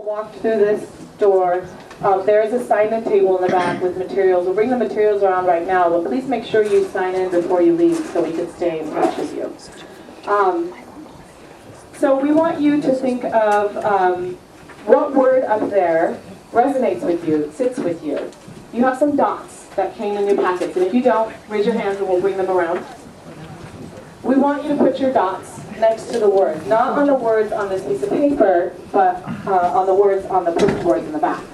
Walked through this door. There is a sign-in table in the back with materials. We'll bring the materials around right now, but please make sure you sign in before you leave so we can stay in touch with you. So we want you to think of what word up there resonates with you, sits with you. You have some dots that came in your packets, and if you don't, raise your hands and we'll bring them around. We want you to put your dots next to the words, not on the words on this piece of paper, but on the words on the push boards in the back.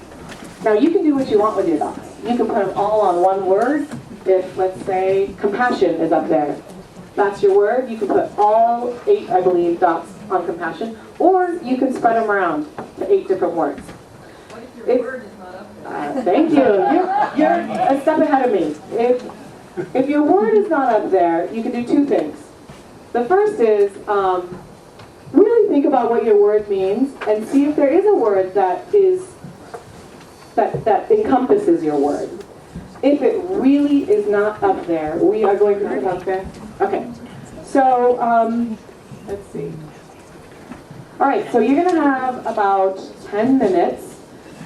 Now you can do what you want with your dots. You can put them all on one word. If, let's say, compassion is up there, that's your word. You can put all 8, I believe, dots on compassion, or you can spread them around to 8 different words. What if your word is not up there? Thank you. You're a step ahead of me. If your word is not up there, you can do 2 things. The first is really think about what your word means and see if there is a word that encompasses your word. If it really is not up there, we are going to put it up there. Okay. So let's see. All right. So you're going to have about 10 minutes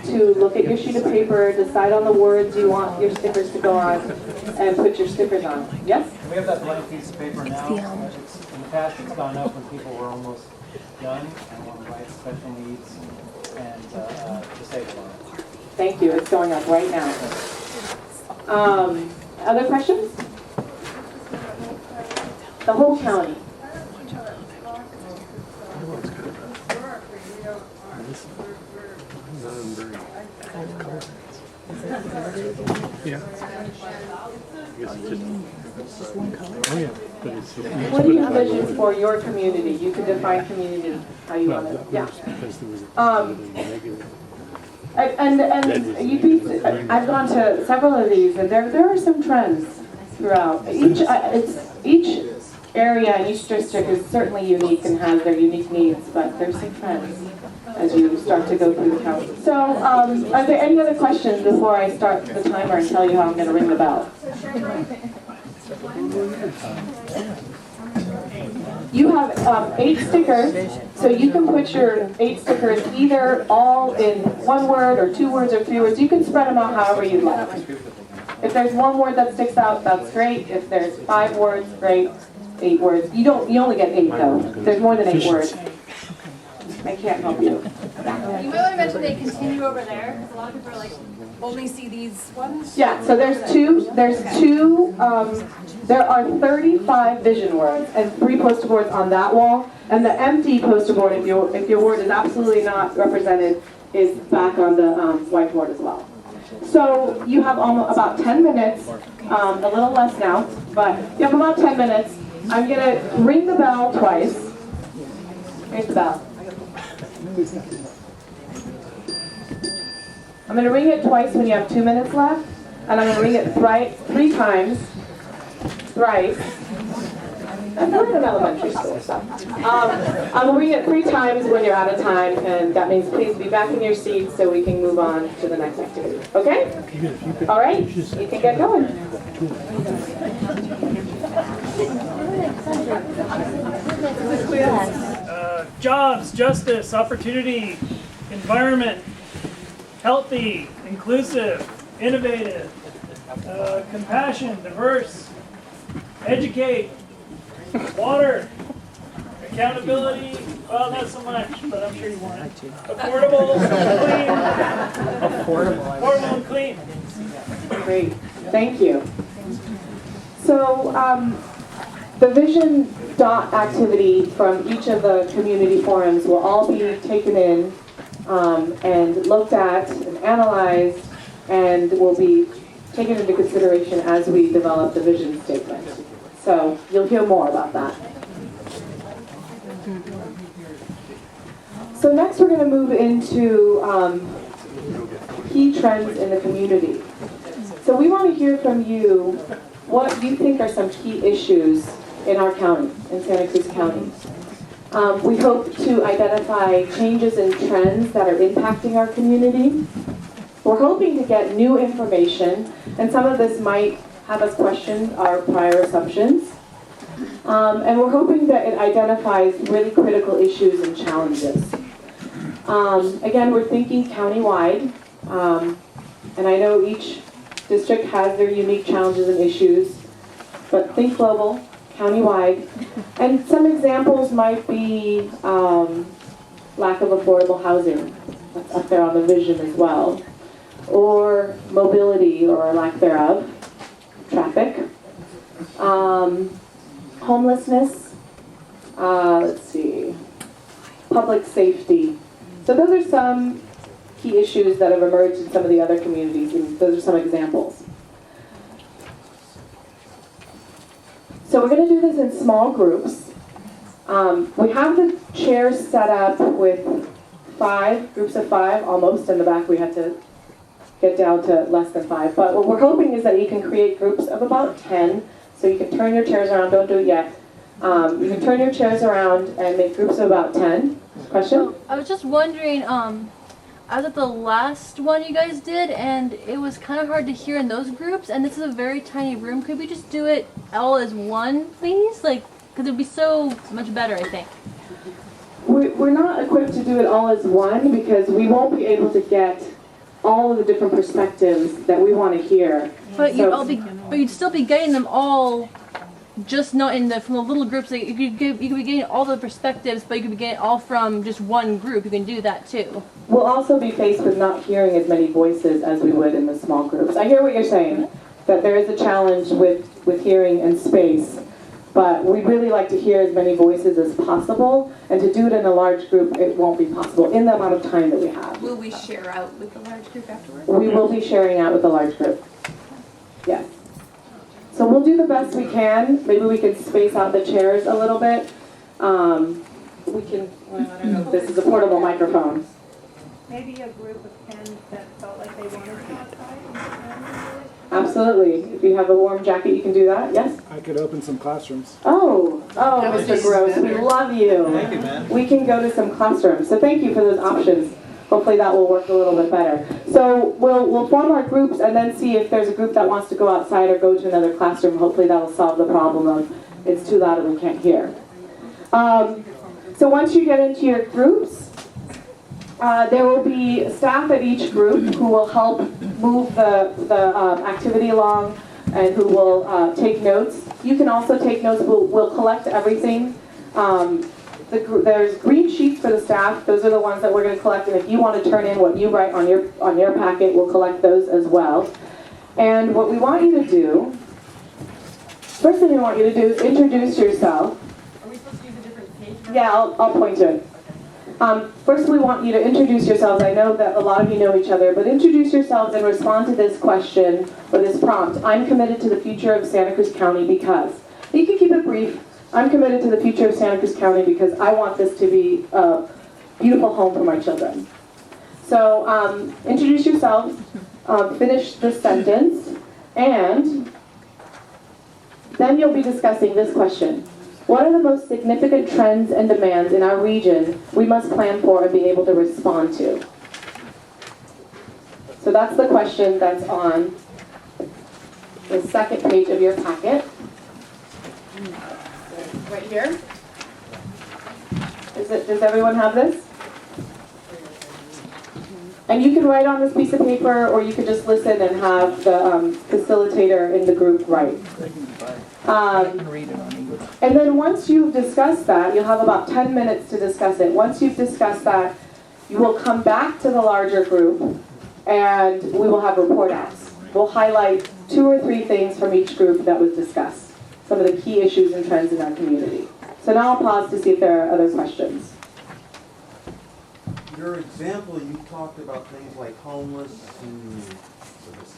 to look at your sheet of paper, decide on the words you want your stickers to go on, and put your stickers on. Yes? We have that blank piece of paper now. In the past, it's gone up when people were almost done and want to write special needs and disabled on it. Thank you. It's going up right now. Other questions? The whole county. Yeah. Oh yeah, but it's. What do you envision for your community? You can define community how you want it. Yeah. And you'd be. I've gone to several of these, and there are some trends throughout. Each area and each district is certainly unique and has their unique needs, but there's some trends as you start to go through the county. So, are there any other questions before I start the timer and tell you how I'm going to ring the bell? You have 8 stickers, so you can put your 8 stickers either all in 1 word or 2 words or 3 words. You can spread them out however you'd like. If there's 1 word that sticks out, that's great. If there's 5 words, great. 8 words. You only get 8 though. There's more than 8 words. I can't help you. You might want to mention they continue over there, because a lot of people are like, only see these ones. Yeah, so there are 35 vision words and 3 poster boards on that wall, and the empty poster board, if your word is absolutely not represented, is back on the whiteboard as well. So you have about 10 minutes, a little less now, but you have about 10 minutes. I'm going to ring the bell twice. Here's the bell. I'm going to ring it twice when you have 2 minutes left, and I'm going to ring it 3 times, thrice. I'm not in elementary school, so. I'm going to ring it 3 times when you're out of time, and that means please be back in your seats so we can move on to the next activity. Okay? All right? You can get going. Jobs, justice, opportunity, environment, healthy, inclusive, innovative, compassion, diverse, educate, water, accountability, well, not so much, but I'm sure you want it. Affordable, clean. Affordable and clean. Great, thank you. So, the Vision Dot activity from each of the community forums will all be taken in and looked at and analyzed, and will be taken into consideration as we develop the vision statement. So you'll hear more about that. So next we're going to move into key trends in the community. So we want to hear from you what you think are some key issues in our county, in Santa Cruz County. We hope to identify changes and trends that are impacting our community. We're hoping to get new information, and some of this might have us question our prior assumptions. And we're hoping that it identifies really critical issues and challenges. Again, we're thinking countywide, and I know each district has their unique challenges and issues, but think global, countywide. And some examples might be lack of affordable housing. That's up there on the vision as well. Or mobility or lack thereof, traffic. Homelessness, let's see, public safety. So those are some key issues that have emerged in some of the other communities, and those are some examples. So we're going to do this in small groups. We have the chairs set up with 5 groups of 5, almost. In the back we had to get down to less than 5. But what we're hoping is that you can create groups of about 10. So you can turn your chairs around, don't do it yet. You can turn your chairs around and make groups of about 10. Question? I was just wondering, I was at the last one you guys did, and it was kind of hard to hear in those groups, and this is a very tiny room. Could we just do it all as one, please? Like, because it would be so much better, I think. We're not equipped to do it all as one because we won't be able to get all of the different perspectives that we want to hear. But you'd still be getting them all, just not from the little groups. Like you could be getting all the perspectives, but you could be getting all from just one group. You can do that too. We'll also be faced with not hearing as many voices as we would in the small groups. I hear what you're saying, that there is a challenge with hearing and space, but we'd really like to hear as many voices as possible, and to do it in a large group, it won't be possible in the amount of time that we have. Will we share out with the large group afterwards? We will be sharing out with a large group. Yes. So we'll do the best we can. Maybe we can space out the chairs a little bit. We can, well, I don't know if this is a portable microphone. Maybe a group of 10 that felt like they wanted to go outside. Absolutely. If you have a warm jacket, you can do that. Yes? I could open some classrooms. Oh, Mr. Gross, we love you. Thank you, man. We can go to some classrooms. So thank you for those options. Hopefully that will work a little bit better. So we'll form our groups and then see if there's a group that wants to go outside or go to another classroom. Hopefully that will solve the problem of it's too loud and we can't hear. So once you get into your groups, there will be staff at each group who will help move the activity along and who will take notes. You can also take notes. We'll collect everything. There's green sheets for the staff. Those are the ones that we're going to collect. And if you want to turn in what you write on your packet, we'll collect those as well. And what we want you to do, first thing we want you to do is introduce yourself. Are we supposed to use a different page? Yeah, I'll point to it. First, we want you to introduce yourselves. I know that a lot of you know each other, but introduce yourselves and respond to this question or this prompt. I'm committed to the future of Santa Cruz County because. You can keep it brief. I'm committed to the future of Santa Cruz County because I want this to be a beautiful home for my children. So introduce yourself, finish the sentence, and then you'll be discussing this question. What are the most significant trends and demands in our region we must plan for and be able to respond to? So that's the question that's on the second page of your packet. Right here. Does everyone have this? And you can write on this piece of paper, or you could just listen and have the facilitator in the group write. And then once you've discussed that, you'll have about 10 minutes to discuss it. Once you've discussed that, you will come back to the larger group, and we will have report outs. We'll highlight 2 or 3 things from each group that was discussed, some of the key issues and trends in our community. So now I'll pause to see if there are other questions. Your example, you talked about things like homeless and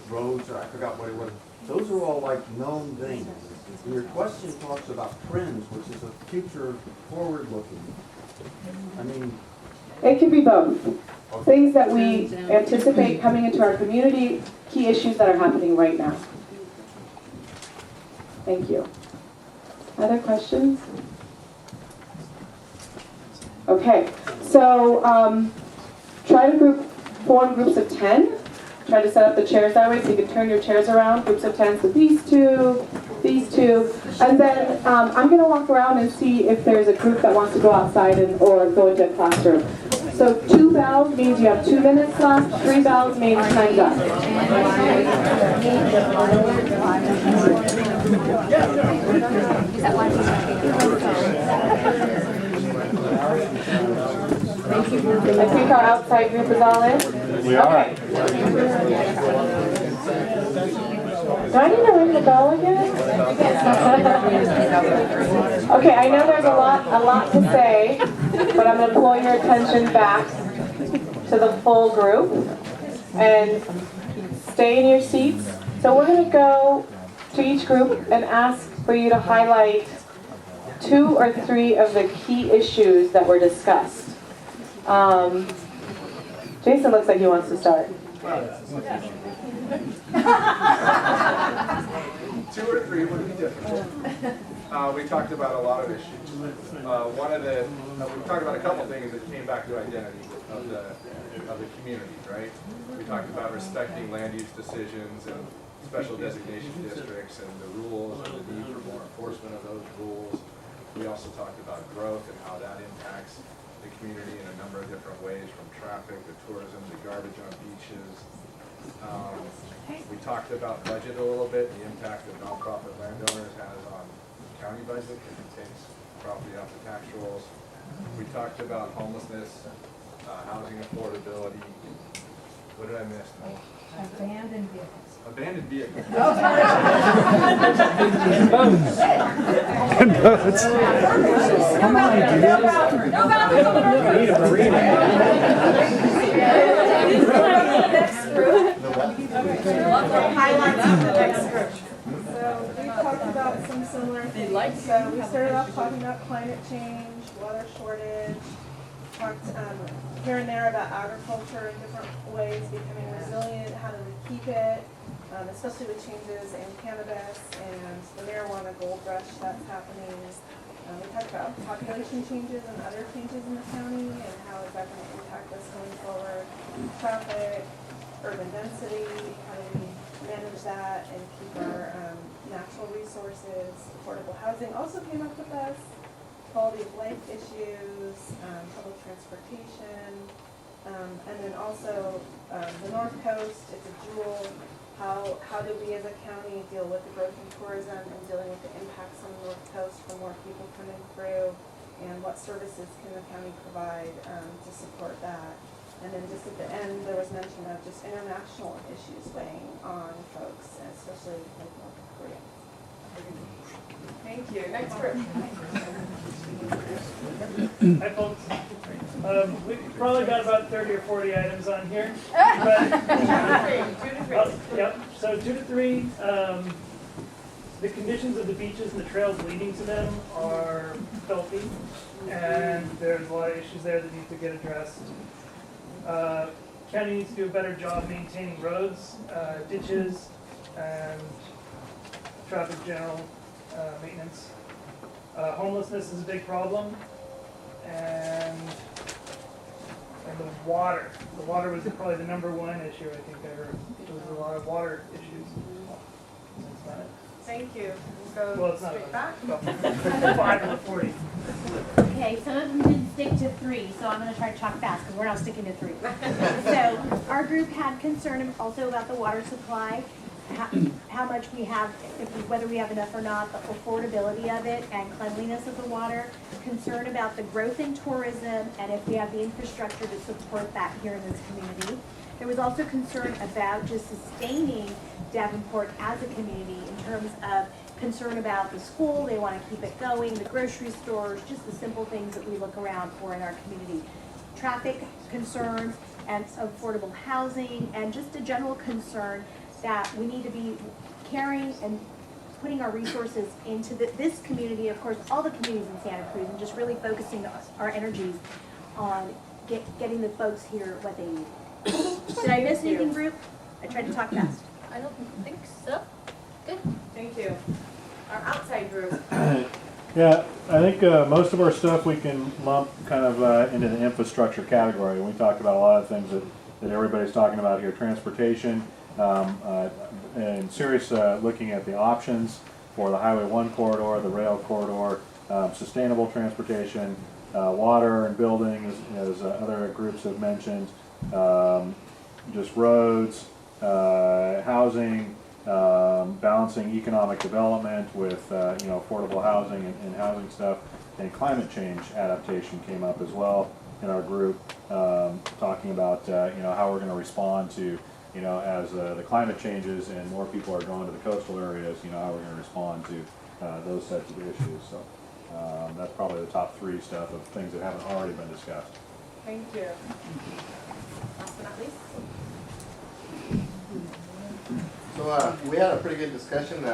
roads, or I forgot what it was. Those are all like known things. And your question talks about trends, which is a future forward-looking. I mean... It can be both. Okay. Things that we anticipate coming into our community, key issues that are happening right now. Thank you. Other questions? Okay, so try to form groups of 10. Try to set up the chairs that way so you can turn your chairs around. Groups of 10, so these two, and then I'm going to walk around and see if there's a group that wants to go outside or go into a classroom. So 2 bells means you have 2 minutes left, 3 bells means time's up. I think our outside group is all in. We are. Okay. Do I need to ring the bell again? Okay, I know there's a lot to say, but I'm going to pull your attention back to the full group and stay in your seats. So we're going to go to each group and ask for you to highlight 2 or 3 of the key issues that were discussed. Jason looks like he wants to start. 2 or 3 would be difficult. We talked about a lot of issues. We talked about a couple things that came back to identity of the community, right? We talked about respecting land use decisions and special designation districts and the rules and the need for more enforcement of those rules. We also talked about growth and how that impacts the community in a number of different ways, from traffic to tourism to garbage on beaches. We talked about budget a little bit, the impact that nonprofit landowners has on county budget if it takes property off the tax rolls. We talked about homelessness, housing affordability. What did I miss? Abandoned vehicles. Abandoned vehicles. Highlights of the next group. So we talked about some similar things. So we started off talking about climate change, water shortage, talked here and there about agriculture in different ways becoming resilient, how do we keep it, especially with changes in cannabis and the marijuana gold rush that's happening. We talked about population changes and other changes in the county and how is that going to impact us going forward. Traffic, urban density, how do we manage that and keep our natural resources. Affordable housing also came up with us. Quality of life issues, public transportation, and then also the North Coast, it's a jewel. How do we as a county deal with the growth in tourism and dealing with the impacts on the North Coast for more people coming through, and what services can the county provide to support that? And then just at the end, there was mention of just international issues weighing on folks, especially like North Korea. Thank you. Next group. Hi, folks. We've probably got about 30 or 40 items on here. But, 2 to 3. Yep, so 2 to 3. The conditions of the beaches and the trails leading to them are filthy, and there's a lot of issues there that need to get addressed. County needs to do a better job maintaining roads, ditches, and traffic general maintenance. Homelessness is a big problem, and the water. The water was probably the #1 issue I think I heard. There was a lot of water issues. That's not it. Thank you. We'll go Well, it's not straight back. 5 or 40. Okay, some of them didn't stick to 3, so I'm going to try to talk fast because we're not sticking to 3. So our group had concern also about the water supply, how much we have, whether we have enough or not, the affordability of it, and cleanliness of the water. Concern about the growth in tourism and if we have the infrastructure to support that here in this community. There was also concern about just sustaining Davenport as a community in terms of concern about the school, they want to keep it going, the grocery stores, just the simple things that we look around for in our community. Traffic concerns and affordable housing, and just a general concern that we need to be caring and putting our resources into this community, of course, all the communities in Santa Cruz, and just really focusing our energies on getting the folks here what they need. Did I miss anything, group? I tried to talk fast. I don't think so. Good. Thank you. Our outside group. Yeah, I think most of our stuff we can lump kind of into the infrastructure category. We talked about a lot of things that everybody's talking about here. Transportation, and serious looking at the options for the Highway 1 corridor, the rail corridor, sustainable transportation, water and buildings, as other groups have mentioned, just roads, housing, balancing economic development with affordable housing and housing stuff, and climate change adaptation came up as well in our group, talking about how we're going to respond to as the climate changes and more people are going to the coastal areas, how we're going to respond to those types of issues. So that's probably the top 3 stuff of things that haven't already been discussed. Thank you. Last but not least. So we had a pretty good discussion.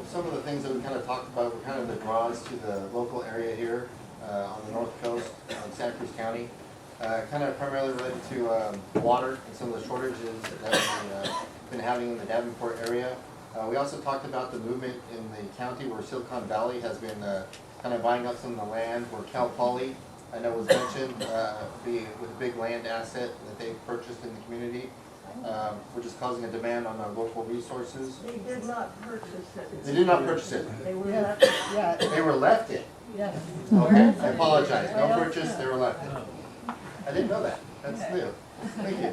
Some of the things that we kind of talked about were kind of the draws to the local area here on the north coast of Santa Cruz County. Kind of primarily related to water and some of the shortages that we've been having in the Davenport area. We also talked about the movement in the county where Silicon Valley has been kind of buying up some of the land where Cal Poly, I know was mentioned, with a big land asset that they purchased in the community, which is causing a demand on our local resources. They did not purchase it. They did not purchase it. They were left it, yeah. They were left it. Yes. Okay, I apologize. No purchase, they were left it. I didn't know that. That's new. Thank you.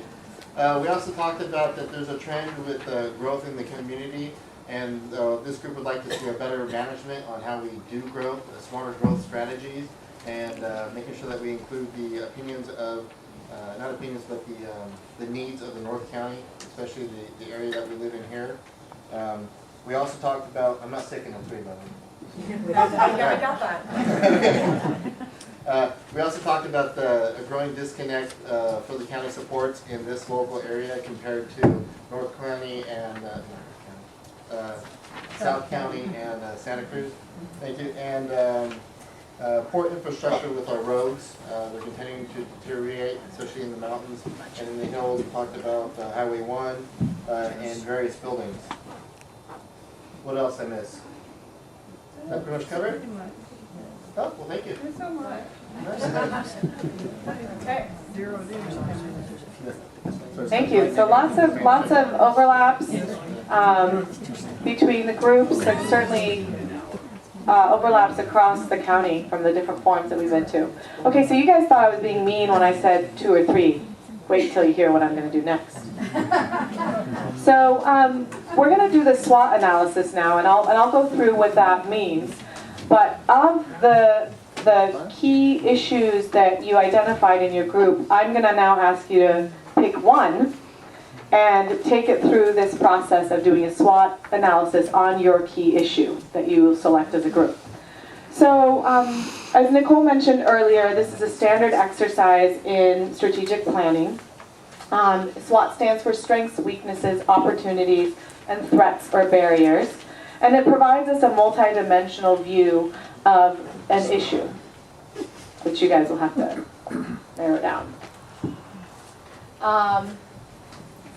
We also talked about that there's a trend with growth in the community, and this group would like to see a better management on how we do growth, smarter growth strategies, and making sure that we include the opinions of, not opinions, but the needs of the North County, especially the area that we live in here. We also talked about, I'm not sticking on 3, by the way. I got that. We also talked about a growing disconnect for the county supports in this local area compared to North County and South County and Santa Cruz. Thank you. And poor infrastructure with our roads. They're continuing to deteriorate, especially in the mountains and in the hills. We talked about Highway 1 and various buildings. What else I missed? Is that pretty much covered? Oh, well, thank you. Thank you so much. Okay. Thank you. So lots of overlaps between the groups, and certainly overlaps across the county from the different forums that we've been to. Okay, so you guys thought I was being mean when I said 2 or 3. Wait till you hear what I'm going to do next. So we're going to do the SWOT analysis now, and I'll go through what that means. But of the key issues that you identified in your group, I'm going to now ask you to pick one and take it through this process of doing a SWOT analysis on your key issue that you select as a group. So, as Nicole mentioned earlier, this is a standard exercise in strategic planning. SWOT stands for strengths, weaknesses, opportunities, and threats or barriers. And it provides us a multi-dimensional view of an issue, which you guys will have to narrow down.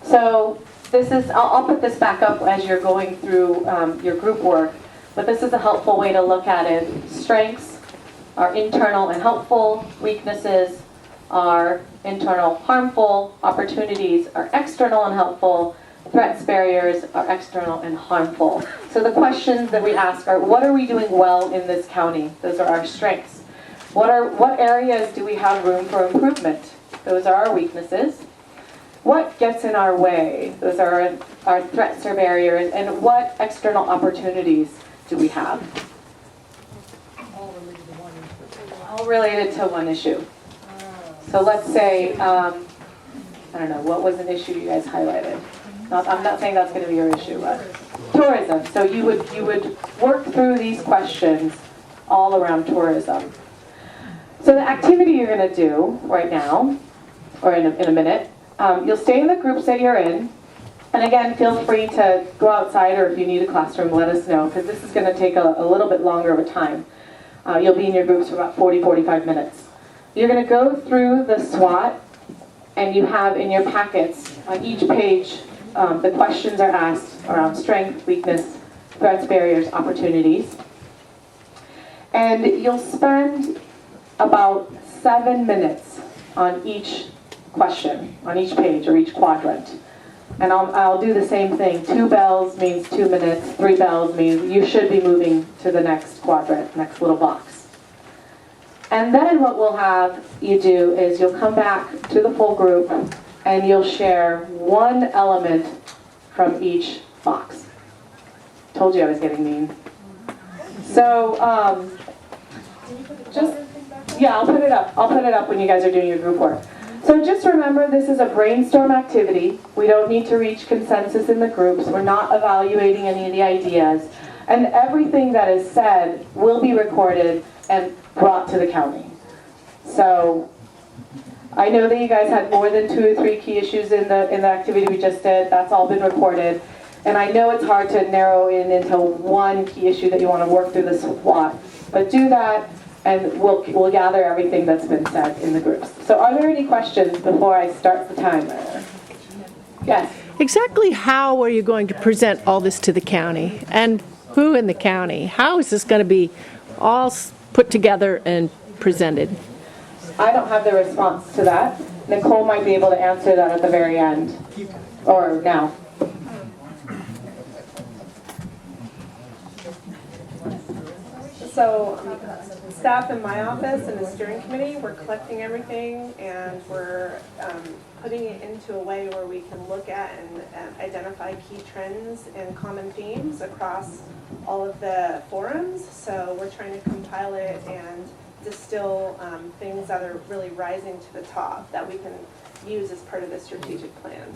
So this is, I'll put this back up as you're going through your group work, but this is a helpful way to look at it. Strengths are internal and helpful, weaknesses are internal, harmful, opportunities are external and helpful, threats, barriers are external and harmful. So the questions that we ask are, what are we doing well in this county? Those are our strengths. What areas do we have room for improvement? Those are our weaknesses. What gets in our way? Those are our threats or barriers. And what external opportunities do we have? All related to one issue. So let's say, I don't know, what was an issue you guys highlighted? I'm not saying that's going to be your issue, but tourism. So you would work through these questions all around tourism. So the activity you're going to do right now, or in a minute, you'll stay in the groups that you're in. And again, feel free to go outside, or if you need a classroom, let us know, because this is going to take a little bit longer of a time. You'll be in your groups for about 40-45 minutes. You're going to go through the SWOT, and you have in your packets, on each page, the questions are asked around strength, weakness, threats, barriers, opportunities. And you'll spend about 7 minutes on each question, on each page or each quadrant. And I'll do the same thing. 2 bells means 2 minutes. 3 bells means you should be moving to the next quadrant, next little box. And then what we'll have you do is you'll come back to the full group and you'll share one element from each box. Told you I was getting mean. So, I'll put it up. I'll put it up when you guys are doing your group work. So just remember, this is a brainstorm activity. We don't need to reach consensus in the groups. We're not evaluating any of the ideas. And everything that is said will be recorded and brought to the county. So I know that you guys had more than 2 or 3 key issues in the activity we just did. That's all been recorded. And I know it's hard to narrow in into one key issue that you want to work through the SWAT. But do that, and we'll gather everything that's been said in the groups. So are there any questions before I start the timer? Yes? Exactly how are you going to present all this to the county? And who in the county? How is this going to be all put together and presented? I don't have the response to that. Nicole might be able to answer that at the very end, or now. So staff in my office and the steering committee, we're collecting everything and we're putting it into a way where we can look at and identify key trends and common themes across all of the forums. So we're trying to compile it and distill things that are really rising to the top that we can use as part of the strategic plan.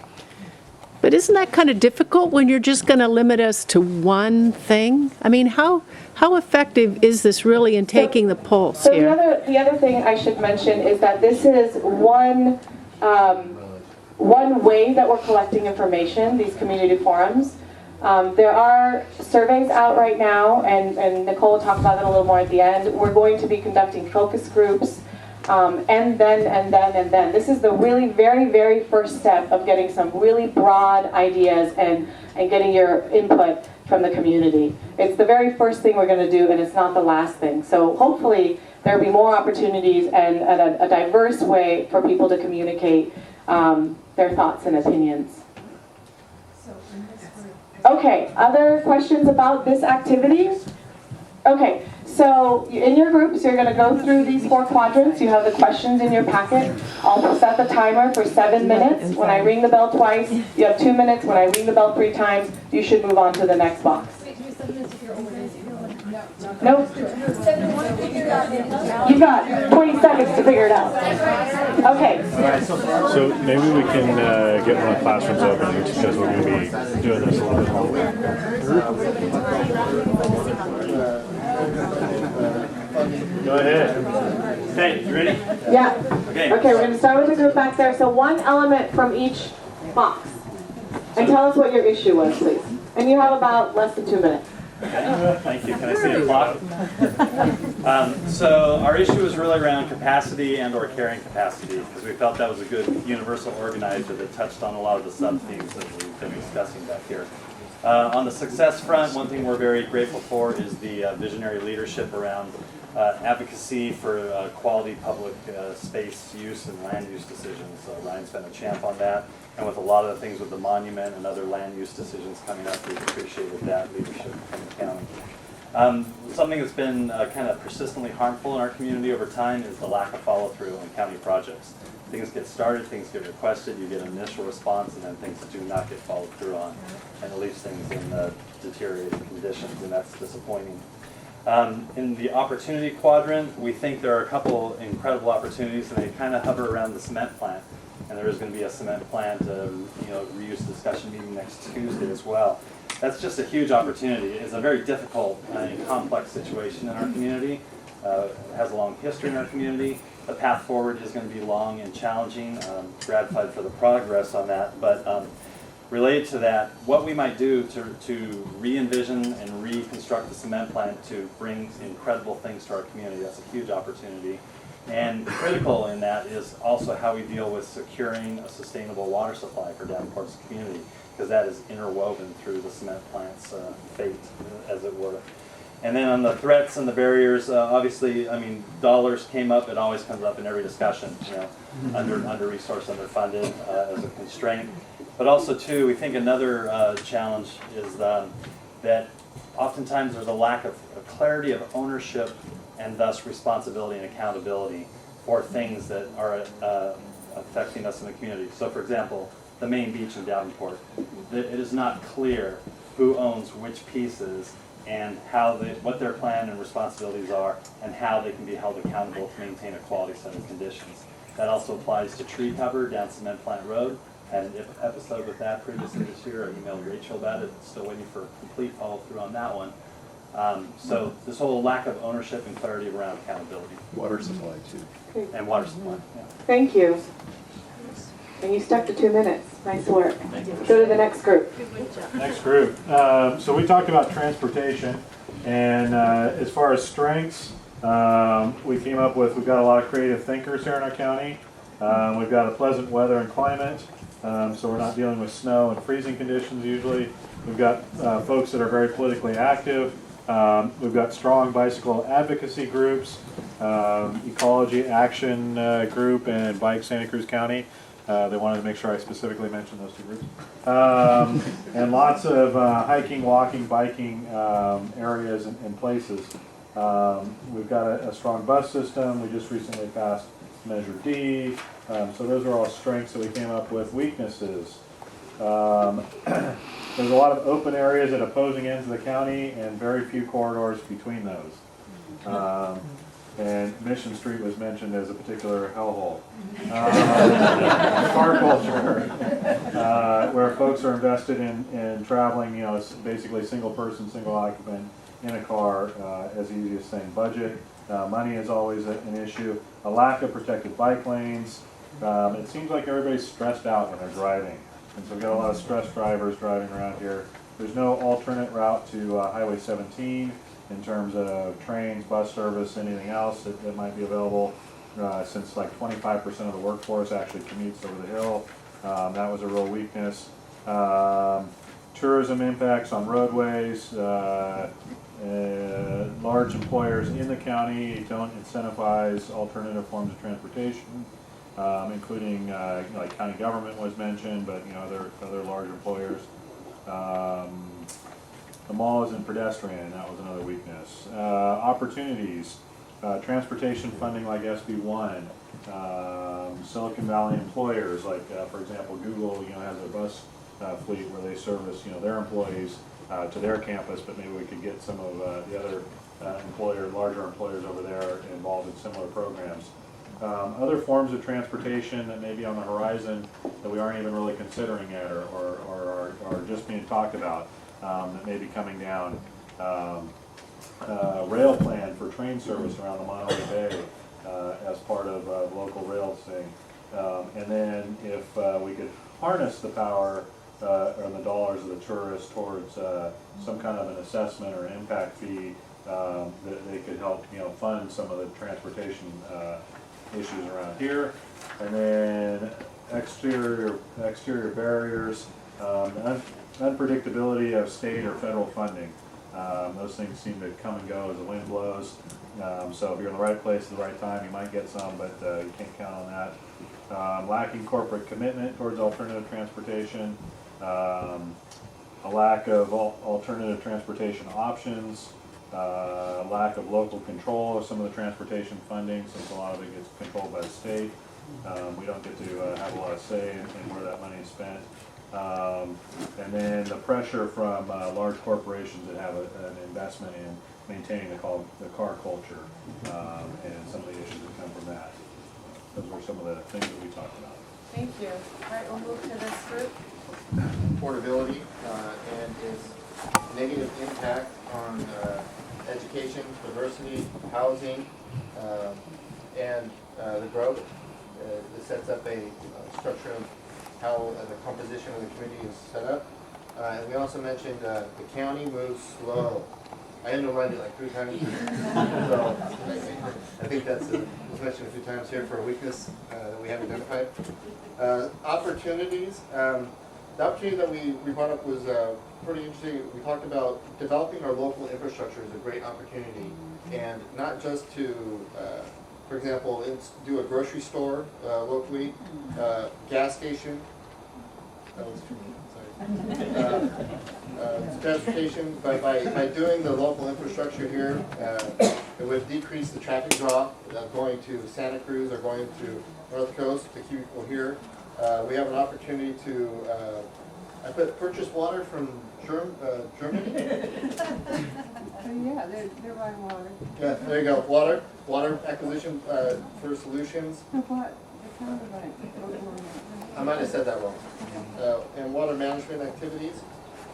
But isn't that kind of difficult when you're just going to limit us to one thing? I mean, how effective is this really in taking the pulse So here? the other thing I should mention is that this is one way that we're collecting information, these community forums. There are surveys out right now, and Nicole will talk about that a little more at the end. We're going to be conducting focus groups, and then. This is the really very, very first step of getting some really broad ideas and getting your input from the community. It's the very first thing we're going to do, and it's not the last thing. So hopefully there'll be more opportunities and a diverse way for people to communicate their thoughts and opinions. Okay, other questions about this activity? Okay, so in your groups, you're going to go through these 4 quadrants. You have the questions in your packet. I'll set the timer for 7 minutes. When I ring the bell twice, you have 2 minutes. When I ring the bell 3 times, you should move on to the next box. Nope. You've got 20 seconds to figure it out. Okay. So maybe we can get one of the classrooms open because we're going to be doing this a little bit longer. Go ahead. Okay, you ready? Yeah. Okay. Okay, we're going to start with the group back there. So one element from each box. And tell us what your issue was, please. And you have about less than 2 minutes. Okay. Thank you. Can I see the clock? So our issue is really around capacity and or carrying capacity because we felt that was a good universal organizer that touched on a lot of the sub-themes that we've been discussing back here. On the success front, one thing we're very grateful for is the visionary leadership around advocacy for quality public space use and land use decisions. Ryan's been a champ on that. And with a lot of the things with the monument and other land use decisions coming up, we've appreciated that leadership from the county. Something that's been kind of persistently harmful in our community over time is the lack of follow-through on county projects. Things get started, things get requested, you get an initial response, and then things do not get followed through on. And it leaves things in deteriorating conditions, and that's disappointing. In the opportunity quadrant, we think there are a couple incredible opportunities, and they kind of hover around the cement plant. And there is going to be a cement plant reuse discussion meeting next Tuesday as well. That's just a huge opportunity. It's a very difficult and complex situation in our community. It has a long history in our community. The path forward is going to be long and challenging. Gratified for the progress on that. But related to that, what we might do to re-envision and reconstruct the cement plant to bring incredible things to our community, that's a huge opportunity. And critical in that is also how we deal with securing a sustainable water supply for Davenport's community, because that is interwoven through the cement plant's fate, as it were. And then on the threats and the barriers, obviously, I mean, dollars came up. It always comes up in every discussion, under-resourced, underfunded as a constraint. But also, too, we think another challenge is that oftentimes there's a lack of clarity of ownership and thus responsibility and accountability for things that are affecting us in the community. So for example, the main beach in Davenport, it is not clear who owns which pieces and how what their plan and responsibilities are and how they can be held accountable to maintain a quality set of conditions. That also applies to tree cover down Cement Plant Road. Had an episode with that previously this year. I emailed Rachel about it. Still waiting for complete follow through on that one. So this whole lack of ownership and clarity around accountability. Water supply too. And water supply. Yeah. Thank you. And you stuck to 2 minutes. Nice work. Go to the next group. Next group. So we talked about transportation, and as far as strengths, we came up with, we've got a lot of creative thinkers here in our county. We've got a pleasant weather and climate, so we're not dealing with snow and freezing conditions usually. We've got folks that are very politically active. We've got strong bicycle advocacy groups, Ecology Action Group, and Bike Santa Cruz County. They wanted to make sure I specifically mentioned those two groups. And lots of hiking, walking, biking areas and places. We've got a strong bus system. We just recently passed Measure D. So those are all strengths that we came up with. Weaknesses. There's a lot of open areas at opposing ends of the county and very few corridors between those. And Mission Street was mentioned as a particular hellhole. Car culture, where folks are invested in traveling, you know, it's basically single person, single occupant in a car as the easiest thing. Budget, money is always an issue. A lack of protected bike lanes. It seems like everybody's stressed out when they're driving. And so we've got a lot of stressed drivers driving around here. There's no alternate route to Highway 17 in terms of trains, bus service, anything else that might be available, since like 25% of the workforce actually commutes over the hill. That was a real weakness. Tourism impacts on roadways. Large employers in the county don't incentivize alternative forms of transportation, including like county government was mentioned, but you know other large employers. The mall isn't pedestrian, that was another weakness. Opportunities, transportation funding like SB1, Silicon Valley employers like, for example, Google, you know, has a bus fleet where they service, you know, their employees to their campus, but maybe we could get some of the other larger employers over there involved in similar programs. Other forms of transportation that may be on the horizon that we aren't even really considering yet or are just being talked about. That may be coming down. Rail plan for train service around the Monterey Bay as part of local rail thing. And then if we could harness the power or the dollars of the tourists towards some kind of an assessment or an impact fee, that they could help, you know, fund some of the transportation issues around here. And then exterior barriers, unpredictability of state or federal funding. Those things seem to come and go as the wind blows. So if you're in the right place at the right time, you might get some, but you can't count on that. Lacking corporate commitment towards alternative transportation. A lack of alternative transportation options. Lack of local control of some of the transportation funding, since a lot of it gets controlled by the state. We don't get to have a lot of say in where that money is spent. And then the pressure from large corporations that have an investment in maintaining the car culture, and some of the issues that come from that. Those were some of the things that we talked about. Thank you. All right, we'll move to this group. Affordability and its negative impact on education, diversity, housing, and the growth. This sets up a structure of how the composition of the committee is set up. And we also mentioned the county moves slow. I underlined it like 3 times. So I think that's was mentioned a few times here for a weakness that we have identified. Opportunities. The opportunity that we brought up was pretty interesting. We talked about developing our local infrastructure is a great opportunity, and not just to, for example, do a grocery store locally, gas station. That was for me, sorry. transportation, by doing the local infrastructure here, it would decrease the traffic draw going to Santa Cruz or going to North Coast to keep people here. We have an opportunity to, I purchase water from Germany. Yeah, they're buying water. Yeah, there you go. Water acquisition for solutions. What? I might have said that wrong. And water management activities.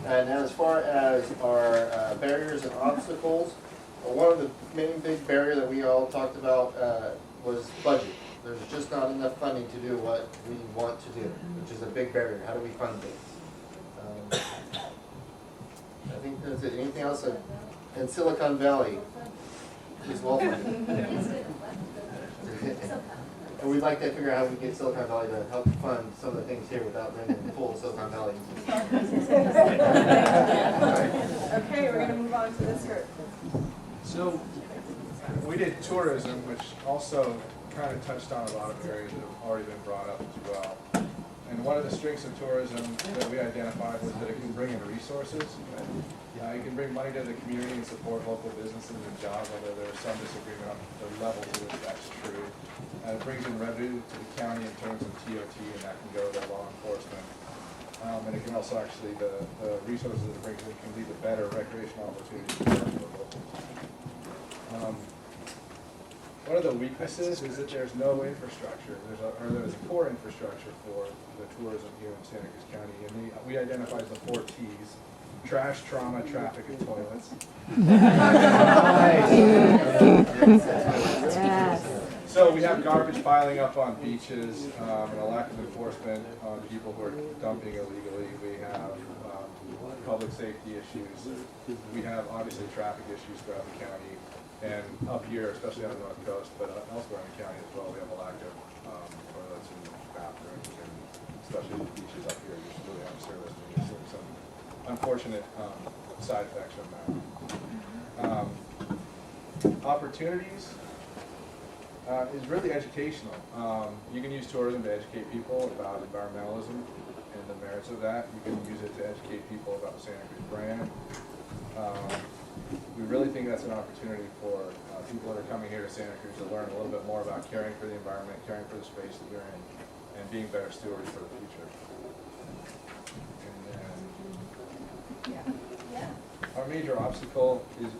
And as far as our barriers and obstacles, one of the main big barrier that we all talked about was budget. There's just not enough funding to do what we want to do, which is a big barrier. How do we fund things? I think that's it. Anything else? In Silicon Valley is welcome. And we'd like to figure out how we can get Silicon Valley to help fund some of the things here without renting full Silicon Valley. Okay, we're going to move on to this group. So we did tourism, which also kind of touched on a lot of areas that have already been brought up as well. And one of the strengths of tourism that we identified was that it can bring in resources. You can bring money to the community and support local businesses and jobs, although there's some disagreement on the level to which that's true. It brings in revenue to the county in terms of TOT, and that can go to law enforcement. And it can also actually, the resources that it brings in can lead to better recreational opportunities for locals. One of the weaknesses is that there's no infrastructure. There's a poor infrastructure for the tourism here in Santa Cruz County, and we identified the 4 T's: trash, trauma, traffic, and toilets. So we have garbage piling up on beaches, and a lack of enforcement on people who are dumping illegally. We have public safety issues. We have obviously traffic issues throughout the county. And up here, especially on the North Coast, but elsewhere in the county as well, we have a lack of toilets and bathrooms, and especially the beaches up here just really aren't serviced, and you're seeing some unfortunate side effects from that. Opportunities is really educational. You can use tourism to educate people about environmentalism and the merits of that. You can use it to educate people about the Santa Cruz brand. We really think that's an opportunity for people that are coming here to Santa Cruz to learn a little bit more about caring for the environment, caring for the space that you're in, and being better stewards for the future. And then, our major obstacle is,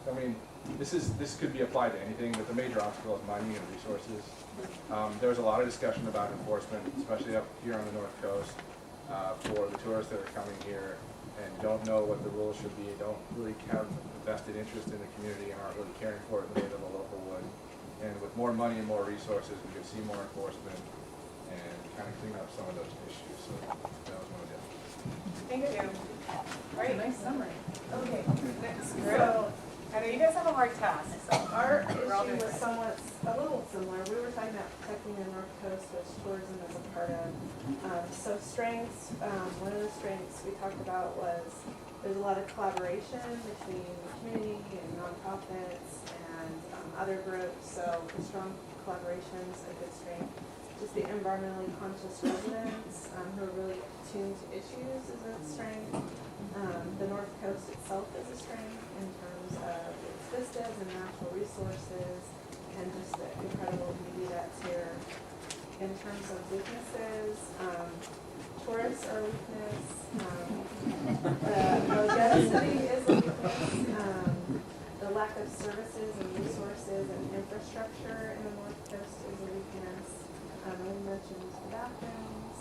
this could be applied to anything, but the major obstacle is money and resources. There's a lot of discussion about enforcement, especially up here on the North Coast, for the tourists that are coming here and don't know what the rules should be, don't really have a vested interest in the community and aren't really caring for it the way that a local would. And with more money and more resources, we could see more enforcement and kind of clean up some of those issues. So that was one of the Thank you. Great, nice summary. Okay, next group. So, I know you guys have a hard task. So Our issue was somewhat, a little similar. We were talking about protecting the North Coast, which tourism is a part of. So strengths, one of the strengths we talked about was there's a lot of collaboration between the community and nonprofits and other groups. So the strong collaboration is a good strength. Just the environmentally conscious residents who are really attuned to issues is a strength. The North Coast itself is a strength in terms of its vistas and natural resources and just the incredible beauty that's here. In terms of weaknesses, tourists are a weakness. The density is a weakness. The lack of services and resources and infrastructure in the North Coast is a weakness. We mentioned the bathrooms.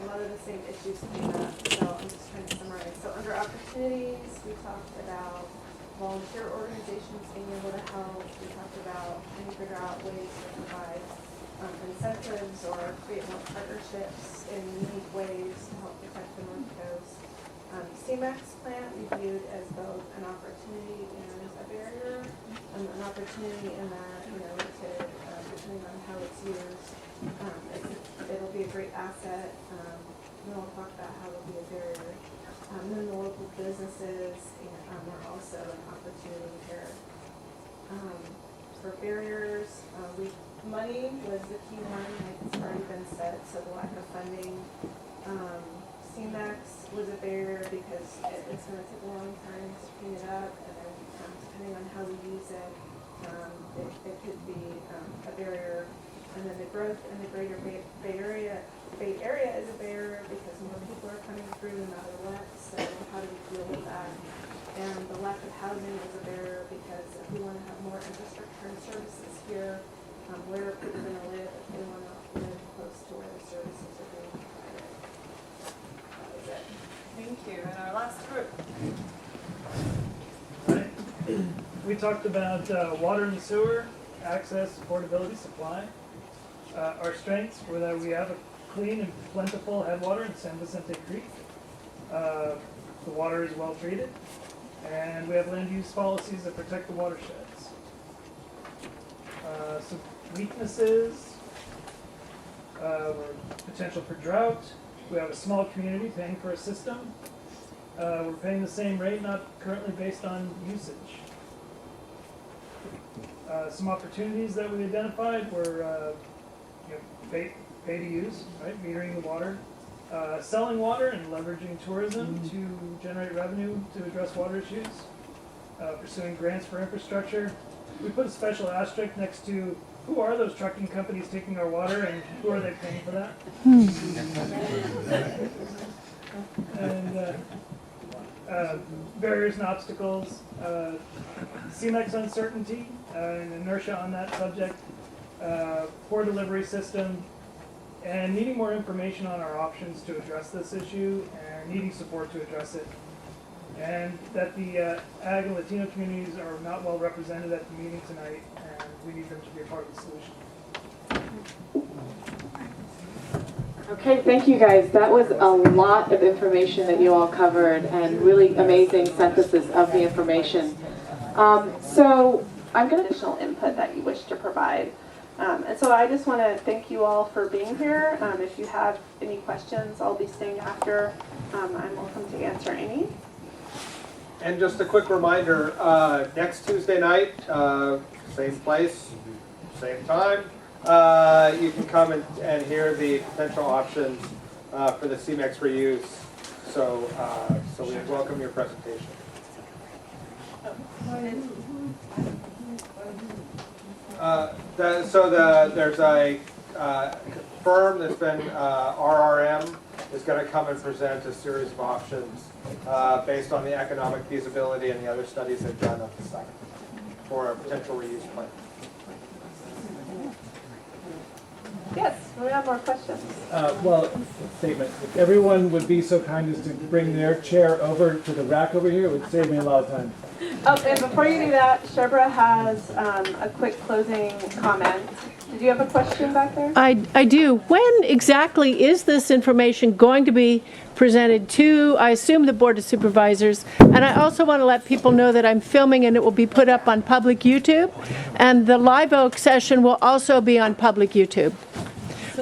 A lot of the same issues came up, so I'm just trying to summarize. So under opportunities, we talked about volunteer organizations being able to help. We talked about trying to figure out ways to provide incentives or create more partnerships in unique ways to help protect the North Coast. CMAX plant we viewed as both an opportunity and a barrier. An opportunity in that, depending on how it's used, it'll be a great asset. Then we'll talk about how it'll be a barrier. Then the local businesses are also an opportunity here. For barriers, money was the key one, like it's already been said, so the lack of funding CMAX was a barrier because it's gonna take a long time to clean it up, and then depending on how we use it, it could be a barrier. And then the growth in the greater Bay Area is a barrier because more people are coming through no matter what, so how do we deal with that? And the lack of housing is a barrier because if we want to have more infrastructure and services here, where are people going to live if they want to live close to where the services are being provided? That was it. Thank you. And our last group. We talked about water and sewer, access, affordability, supply. Our strengths were that we have a clean and plentiful headwater in San Vicente Creek. The water is well treated, and we have land use policies that protect the watersheds. Some weaknesses were potential for drought. We have a small community paying for a system. We're paying the same rate, not currently based on usage. Some opportunities that we identified were pay to use, right? Metering the water, selling water and leveraging tourism to generate revenue to address water issues, pursuing grants for infrastructure. We put a special asterisk next to who are those trucking companies taking our water and who are they paying for that? And barriers and obstacles, CMEX uncertainty and inertia on that subject, poor delivery system, and needing more information on our options to address this issue and needing support to address it. And that the ag and Latino communities are not well represented at the meeting tonight, and we need them to be a part of the solution. Okay, thank you guys. That was a lot of information that you all covered and really amazing synthesis of the information. So I'm going to additional input that you wish to provide. And so I just want to thank you all for being here. If you have any questions, I'll be staying after. I'm welcome to answer any. And just a quick reminder, next Tuesday night, same place, same time, you can come and hear the potential options for the CMEX reuse. So we welcome your presentation. There's a firm that's been RRM is going to come and present a series of options based on the economic feasibility and the other studies they've done of the site for a potential reuse plan. Yes, we have more questions. Statement. If everyone would be so kind as to bring their chair over to the rack over here, it would save me a lot of time. Oh, and before you do that, Sherbra has a quick closing comment. Did you have a question back there? I do. When exactly is this information going to be presented to, I assume, the Board of Supervisors? And I also want to let people know that I'm filming and it will be put up on public YouTube. And the Live Oak session will also be on public YouTube.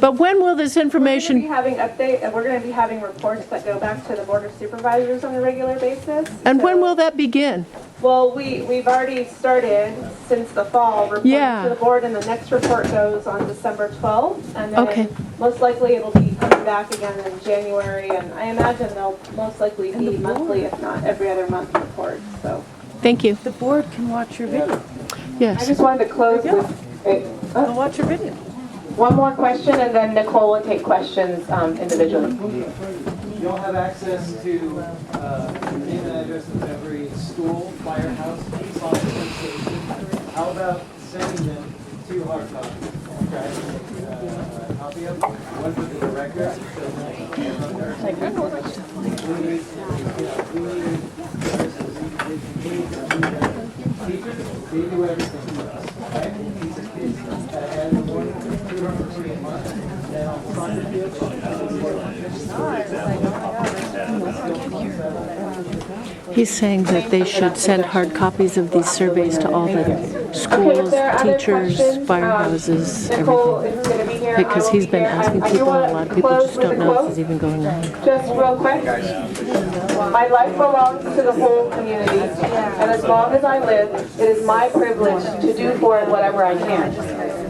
But when will this information... We're going to be having reports that go back to the Board of Supervisors on a regular basis. And when will that begin? Well, we've already started since the fall reporting to the board, and the next report goes on December 12th, and then most likely it'll be coming back again in January, and I imagine they'll most likely be monthly, if not every other month reports. So. Thank you. The board can watch your video. Yes. I just wanted to close with... They'll watch your video. One more question, and then Nicole will take questions individually. You'll have access to the name and address of every school, firehouse, police officer, station. How about sending them 2 hard copies? A copy of them, one for the director. Teachers, they do everything for us. Right? And the one, 240 a month. And on soccer field, He's saying that they should send hard copies of these surveys to all the schools, teachers, firehouses, everything. Because he's been asking people, and a lot of people just don't know this is even going on. Just real quick. My life belongs to the whole community, and as long as I live, it is my privilege to do for it whatever I can.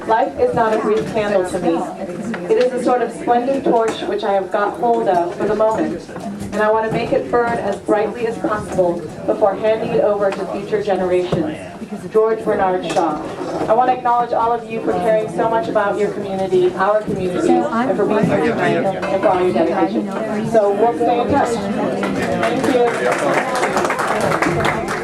Life is not a brief candle to me. It is a sort of splendid torch which I have got hold of for the moment, and I want to make it burn as brightly as possible before handing it over to future generations. George Bernard Shaw. I want to acknowledge all of you for caring so much about your community, our community, and for being here tonight, and for all your dedication. So we'll stay in touch. Thank you.